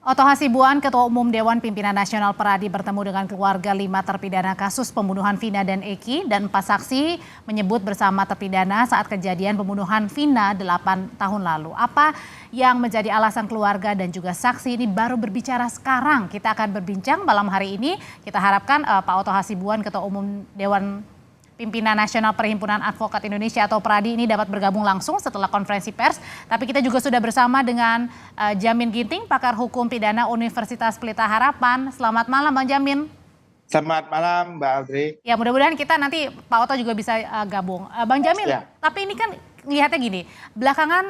Oto Hasibuan, Ketua Umum Dewan Pimpinan Nasional Peradi bertemu dengan keluarga 5 terpidana kasus pembunuhan Vina dan Eki dan 4 saksi menyebut bersama terpidana saat kejadian pembunuhan Vina 8 tahun lalu. Apa yang menjadi alasan keluarga dan juga saksi ini baru berbicara sekarang. Kita akan berbincang malam hari ini. Kita harapkan Pak Oto Hasibuan, Ketua Umum Dewan Pimpinan Nasional Perhimpunan Advokat Indonesia atau Peradi ini dapat bergabung langsung setelah konferensi pers. Tapi kita juga sudah bersama dengan Jamin Ginting, pakar hukum pidana Universitas Pelita Harapan. Selamat malam Bang Jamin. Selamat malam Mbak Audrey. Ya mudah-mudahan kita nanti Pak Oto juga bisa gabung. Bang Jamin, tapi ini kan lihatnya gini, belakangan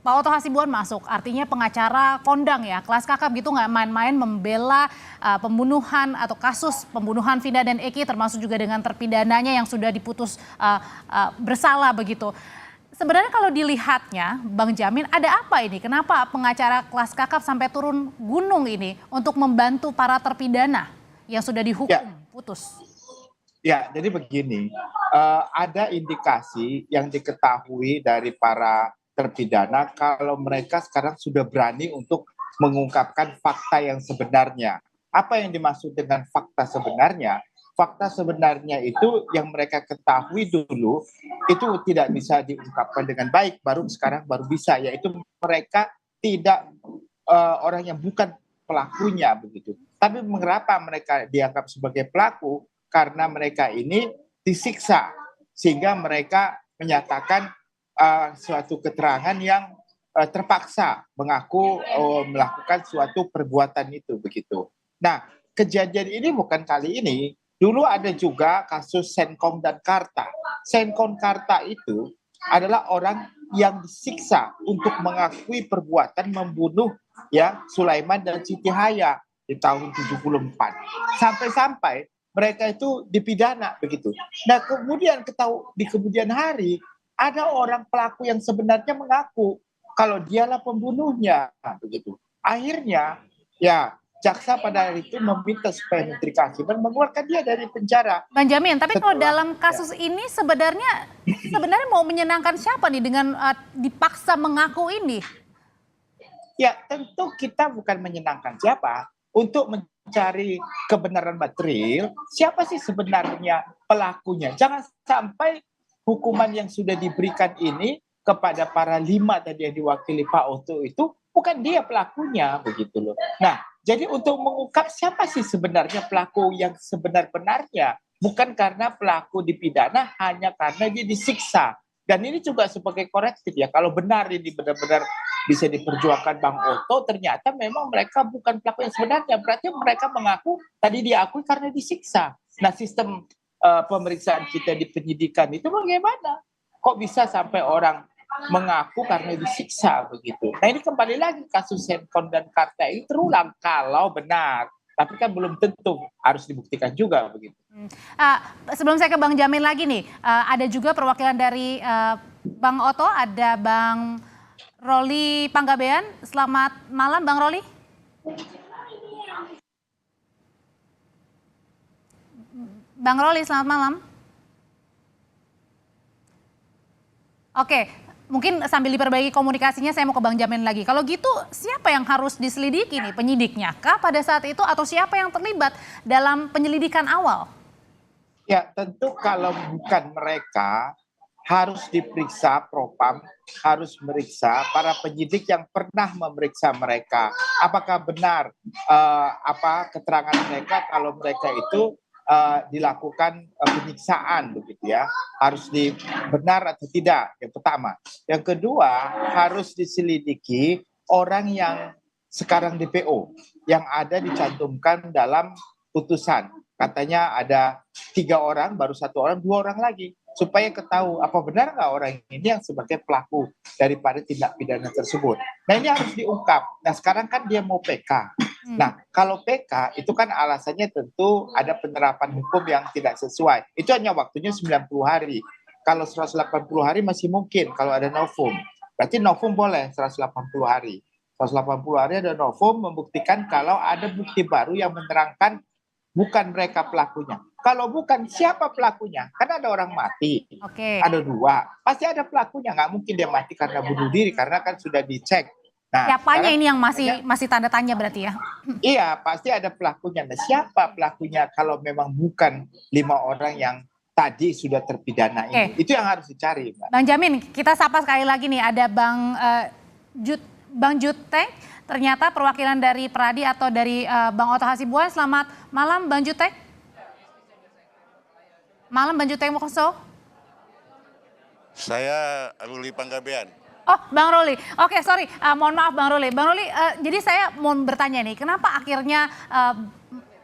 Pak Oto Hasibuan masuk, artinya pengacara kondang ya, kelas kakap gitu, nggak main-main membela pembunuhan atau kasus pembunuhan Vina dan Eki, termasuk juga dengan terpidananya yang sudah diputus bersalah begitu. Sebenarnya kalau dilihatnya, Bang Jamin, ada apa ini? Kenapa pengacara kelas kakap sampai turun gunung ini untuk membantu para terpidana yang sudah dihukum putus? Ya, jadi begini, ada indikasi yang diketahui dari para terpidana kalau mereka sekarang sudah berani untuk mengungkapkan fakta yang sebenarnya. Apa yang dimaksud dengan fakta sebenarnya? Fakta sebenarnya itu yang mereka ketahui dulu itu tidak bisa diungkapkan dengan baik, sekarang baru bisa, yaitu mereka tidak orang yang bukan pelakunya begitu. Tapi mengapa mereka dianggap sebagai pelaku? Karena mereka ini disiksa sehingga mereka menyatakan suatu keterangan yang terpaksa mengaku melakukan suatu perbuatan itu begitu. Nah, kejadian ini bukan kali ini. Dulu ada juga kasus Senkong dan Karta. Senkong Karta itu adalah orang yang disiksa untuk mengakui perbuatan membunuh Sulaiman dan Siti Haya di tahun 74. Sampai-sampai mereka itu dipidana begitu. Nah, kemudian di kemudian hari ada orang pelaku yang sebenarnya mengaku kalau dialah pembunuhnya begitu. Akhirnya jaksa pada hari itu meminta supaya Menteri Kehakiman mengeluarkan dia dari penjara. Bang Jamin, tapi kalau dalam kasus ini sebenarnya mau menyenangkan siapa nih dengan dipaksa mengaku ini? Ya, tentu kita bukan menyenangkan siapa. Untuk mencari kebenaran material, siapa sih sebenarnya pelakunya? Jangan sampai hukuman yang sudah diberikan ini kepada para 5 tadi yang diwakili Pak Oto itu bukan dia pelakunya begitu loh. Nah, jadi untuk mengungkap siapa sih sebenarnya pelaku yang sebenar-benarnya, bukan karena pelaku dipidana hanya karena dia disiksa. Dan ini juga sebagai korektif ya, kalau benar ini benar-benar bisa diperjuangkan Bang Oto, ternyata memang mereka bukan pelaku yang sebenarnya, berarti mereka mengaku tadi diakui karena disiksa. Nah, sistem pemeriksaan kita di penyidikan itu bagaimana? Kok bisa sampai orang mengaku karena disiksa begitu? Nah, ini kembali lagi kasus Senkong dan Karta ini terulang kalau benar, tapi kan belum tentu, harus dibuktikan juga begitu. Sebelum saya ke Bang Jamin lagi nih, ada juga perwakilan dari Bang Oto, ada Bang Roli Panggabean. Selamat malam Bang Roli. Bang Roli, selamat malam. Oke, mungkin sambil diperbaiki komunikasinya saya mau ke Bang Jamin lagi. Kalau gitu siapa yang harus diselidiki nih, penyidiknya kah pada saat itu atau siapa yang terlibat dalam penyelidikan awal? Ya, tentu kalau bukan mereka harus diperiksa Propam, harus meriksa para penyidik yang pernah memeriksa mereka. Apakah benar keterangan mereka kalau mereka itu dilakukan penyiksaan begitu ya, harus benar atau tidak, yang pertama. Yang kedua, harus diselidiki orang yang sekarang DPO yang ada dicantumkan dalam putusan. Katanya ada 3 orang, baru 1 orang, 2 orang lagi, supaya ketahui apa benar nggak orang ini yang sebagai pelaku daripada tindak pidana tersebut. Nah, ini harus diungkap. Nah, sekarang kan dia mau PK. Nah, kalau PK itu kan alasannya tentu ada penerapan hukum yang tidak sesuai. Itu hanya waktunya 90 hari. Kalau 180 hari masih mungkin kalau ada novum. Berarti novum boleh 180 hari. 180 hari ada novum membuktikan kalau ada bukti baru yang menerangkan bukan mereka pelakunya. Kalau bukan, siapa pelakunya? Karena ada orang mati, ada 2, pasti ada pelakunya. Nggak mungkin dia mati karena bunuh diri, karena kan sudah dicek. Nah, Siapanya sekarang ini yang masih tanda tanya berarti ya? iya, pasti ada pelakunya. Nah, siapa pelakunya kalau memang bukan 5 orang yang tadi sudah terpidana ini? Oke, Itu yang harus dicari, Mbak. Bang Jamin, kita sapa sekali lagi nih, ada Bang Jutek, ternyata perwakilan dari Peradi atau dari Bang Oto Hasibuan. Selamat malam Bang Jutek. Malam Bang Jutek Mokoso. Saya Ruli Panggabean. Oh, Bang Ruli. Oke, sorry. Mohon maaf Bang Ruli. Bang Ruli, jadi saya mau bertanya nih, kenapa akhirnya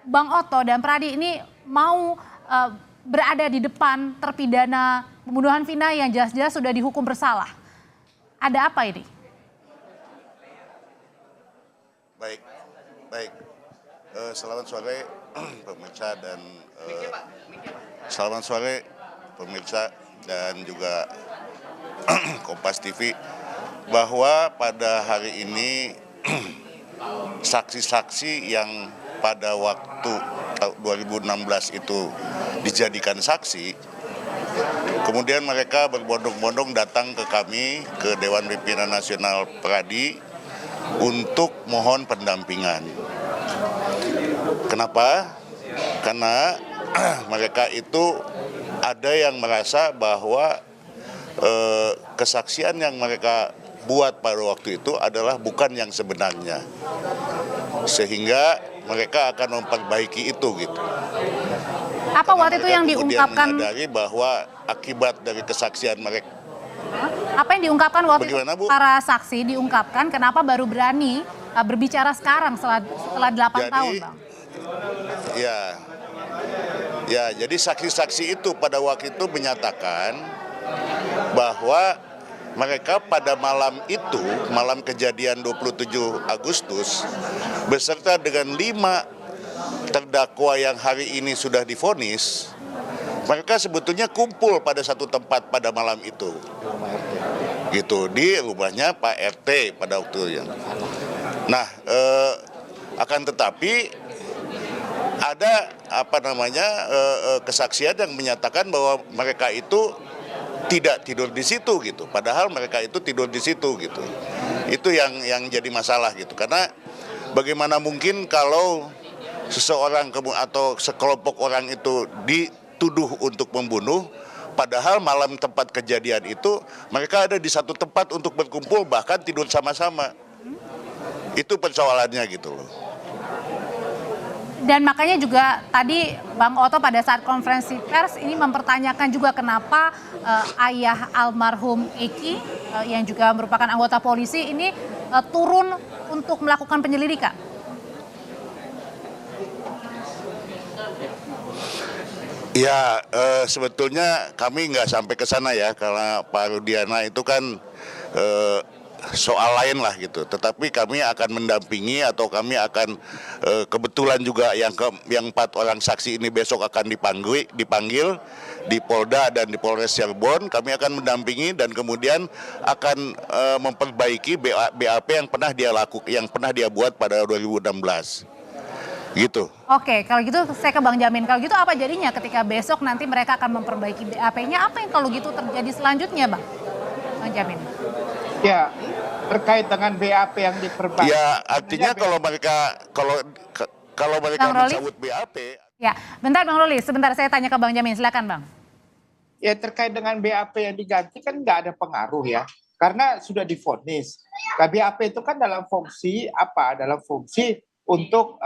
Bang Oto dan Pradi ini mau berada di depan terpidana pembunuhan Vina yang jelas-jelas sudah dihukum bersalah? Ada apa ini? Baik, baik. Selamat sore pemirsa dan selamat sore pemirsa dan juga Kompas TV, bahwa pada hari ini saksi-saksi yang pada waktu 2016 itu dijadikan saksi, kemudian mereka berbondong-bondong datang ke kami, ke Dewan Pimpinan Nasional Peradi untuk mohon pendampingan. Kenapa? Karena mereka itu ada yang merasa bahwa kesaksian yang mereka buat pada waktu itu adalah bukan yang sebenarnya, sehingga mereka akan memperbaiki itu gitu. Apa waktu itu yang Kemudian diungkapkan? menyadari bahwa akibat dari kesaksian mereka. Apa yang diungkapkan waktu Bagaimana, itu Bu? para saksi diungkapkan? Kenapa baru berani berbicara sekarang setelah 8 tahun, Bang? Ya, jadi saksi-saksi itu pada waktu itu menyatakan bahwa mereka pada malam itu, malam kejadian 27 Agustus, beserta dengan 5 terdakwa yang hari ini sudah divonis, mereka sebetulnya kumpul pada satu tempat pada malam itu. Gitu, di rumahnya Pak RT pada waktu itu. Nah, akan tetapi ada kesaksian yang menyatakan bahwa mereka itu tidak tidur di situ gitu, padahal mereka itu tidur di situ gitu. Itu yang jadi masalah gitu, karena bagaimana mungkin kalau seseorang atau sekelompok orang itu dituduh untuk membunuh, padahal malam tempat kejadian itu mereka ada di satu tempat untuk berkumpul, bahkan tidur sama-sama. Itu persoalannya gitu loh. Dan makanya juga tadi Bang Oto pada saat konferensi pers ini mempertanyakan juga kenapa ayah almarhum Eki yang juga merupakan anggota polisi ini turun untuk melakukan penyelidikan. Ya, sebetulnya kami nggak sampai ke sana ya, karena Pak Rudiana itu kan soal lain lah gitu. Tetapi kami akan mendampingi atau kami akan kebetulan juga yang 4 orang saksi ini besok akan dipanggil di Polda dan di Polres Cirebon. Kami akan mendampingi dan kemudian akan memperbaiki BAP yang pernah dia buat pada 2016. Gitu. Oke, kalau gitu saya ke Bang Jamin. Kalau gitu apa jadinya ketika besok nanti mereka akan memperbaiki BAP-nya? Apa yang kalau gitu terjadi selanjutnya, Bang Jamin? Ya, terkait dengan BAP yang diperbaiki. Ya, artinya kalau mereka mencabut BAP. Ya, bentar Bang Ruli, sebentar saya tanya ke Bang Jamin, silakan Bang. Ya, terkait dengan BAP yang diganti kan nggak ada pengaruh ya, karena sudah divonis. Nah, BAP itu kan dalam fungsi apa? Dalam fungsi untuk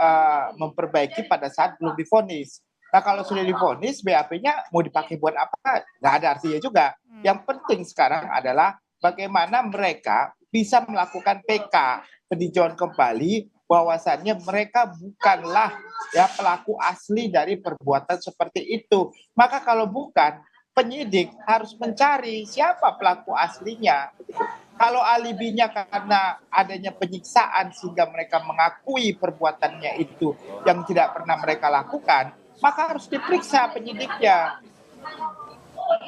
memperbaiki pada saat belum divonis. Nah, kalau sudah divonis, BAP-nya mau dipakai buat apa? Nggak ada artinya juga. Yang penting sekarang adalah bagaimana mereka bisa melakukan PK, peninjauan kembali, bahwasannya mereka bukanlah ya pelaku asli dari perbuatan seperti itu. Maka kalau bukan, penyidik harus mencari siapa pelaku aslinya. Kalau alibinya karena adanya penyiksaan sehingga mereka mengakui perbuatannya itu yang tidak pernah mereka lakukan, maka harus diperiksa penyidiknya.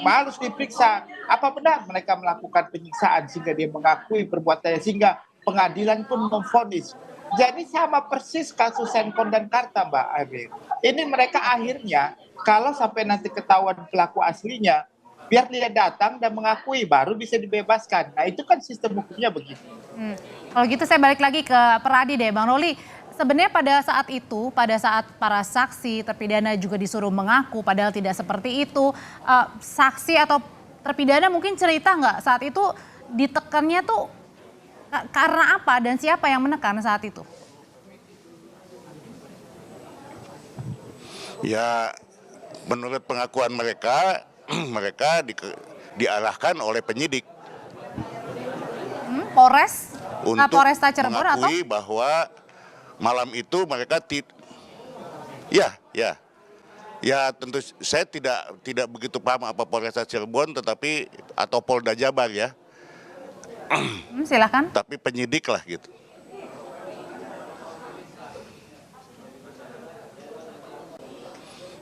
Harus diperiksa apa benar mereka melakukan penyiksaan sehingga dia mengakui perbuatannya, sehingga pengadilan pun memvonis. Jadi sama persis kasus Senkon dan Karta, Mbak Amir. Ini mereka akhirnya kalau sampai nanti ketahuan pelaku aslinya, biar dia datang dan mengakui baru bisa dibebaskan. Nah itu kan sistem hukumnya begitu. Kalau gitu saya balik lagi ke Peradi deh, Bang Roli. Sebenarnya pada saat itu, pada saat para saksi terpidana juga disuruh mengaku, padahal tidak seperti itu. Saksi atau terpidana mungkin cerita nggak saat itu ditekannya tuh karena apa dan siapa yang menekan saat itu? Ya, menurut pengakuan mereka, mereka diarahkan oleh penyidik Polres, untuk Polresta Cirebon atau? mengakui bahwa malam itu mereka ya tentu saya tidak begitu paham apa Polresta Cirebon tetapi atau Polda Jabar ya. Silakan. Tapi penyidik lah gitu.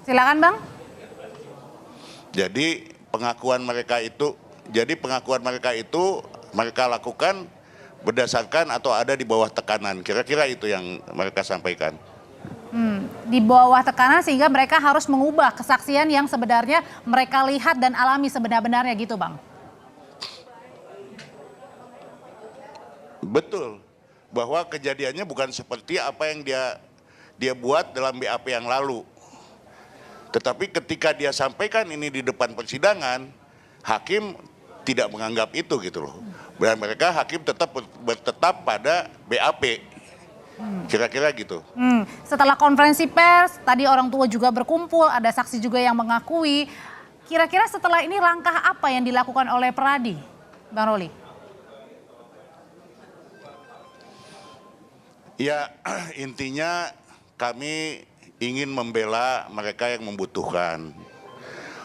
Silakan Bang. Jadi pengakuan mereka itu mereka lakukan berdasarkan atau ada di bawah tekanan. Kira-kira itu yang mereka sampaikan. Di bawah tekanan sehingga mereka harus mengubah kesaksian yang sebenarnya mereka lihat dan alami sebenar-benarnya gitu Bang. Betul. Bahwa kejadiannya bukan seperti apa yang dia buat dalam BAP yang lalu. Tetapi ketika dia sampaikan ini di depan persidangan, hakim tidak menganggap itu gitu loh. Dan mereka hakim tetap pada BAP. Kira-kira gitu. Setelah konferensi pers, tadi orang tua juga berkumpul, ada saksi juga yang mengakui. Kira-kira setelah ini langkah apa yang dilakukan oleh Peradi, Bang Roli? Ya intinya kami ingin membela mereka yang membutuhkan.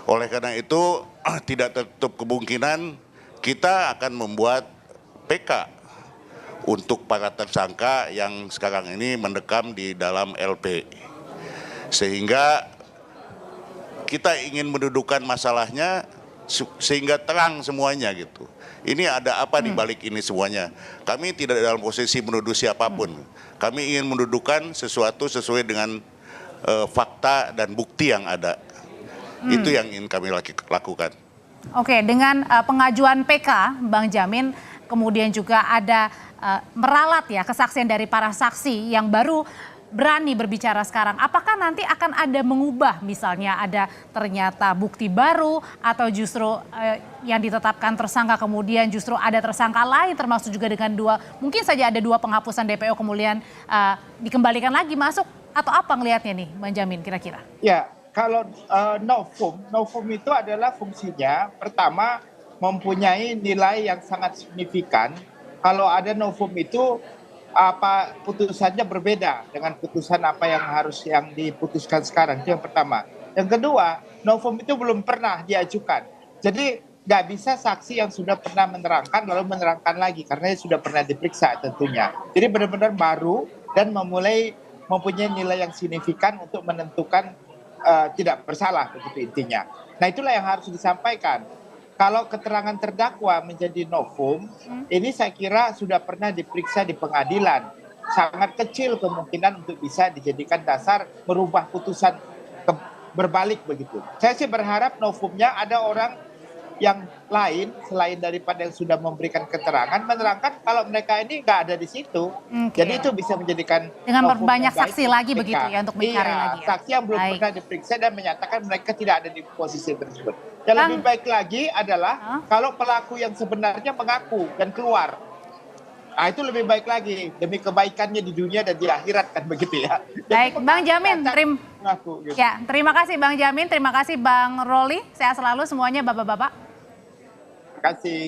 Oleh karena itu tidak tertutup kemungkinan kita akan membuat PK untuk para tersangka yang sekarang ini mendekam di dalam LP. Sehingga kita ingin mendudukan masalahnya sehingga terang semuanya gitu. Ini ada apa di balik ini semuanya. Kami tidak dalam posisi menuduh siapapun. Kami ingin mendudukan sesuatu sesuai dengan fakta dan bukti yang ada. Itu yang ingin kami lakukan. Oke, dengan pengajuan PK, Bang Jamin, kemudian juga ada meralat ya kesaksian dari para saksi yang baru berani berbicara sekarang. Apakah nanti akan ada mengubah misalnya ada ternyata bukti baru atau justru yang ditetapkan tersangka kemudian justru ada tersangka lain termasuk juga dengan mungkin saja ada 2 penghapusan DPO kemudian dikembalikan lagi masuk atau apa ngelihatnya nih Bang Jamin kira-kira? Ya, kalau novum itu adalah fungsinya pertama mempunyai nilai yang sangat signifikan. Kalau ada novum itu apa putusannya berbeda dengan putusan apa yang diputuskan sekarang, itu yang pertama. Yang kedua, novum itu belum pernah diajukan. Jadi nggak bisa saksi yang sudah pernah menerangkan lalu menerangkan lagi karena sudah pernah diperiksa tentunya. Jadi benar-benar baru dan mempunyai nilai yang signifikan untuk menentukan tidak bersalah begitu intinya. Nah itulah yang harus disampaikan. Kalau keterangan terdakwa menjadi novum, ini saya kira sudah pernah diperiksa di pengadilan. Sangat kecil kemungkinan untuk bisa dijadikan dasar merubah putusan berbalik begitu. Saya sih berharap novumnya ada orang yang lain selain daripada yang sudah memberikan keterangan menerangkan kalau mereka ini nggak ada di situ. Jadi itu bisa menjadikan dengan memperbanyak saksi lagi begitu ya untuk mencari lagi. Ya? Saksi yang belum pernah diperiksa dan menyatakan mereka tidak ada di posisi tersebut. Yang lebih baik lagi adalah kalau pelaku yang sebenarnya mengaku dan keluar. Nah itu lebih baik lagi demi kebaikannya di dunia dan di akhirat kan begitu ya. Baik, Bang Jamin, gitu. terima kasih Bang Jamin, terima kasih Bang Roli, sehat selalu semuanya Bapak-bapak. Terima kasih.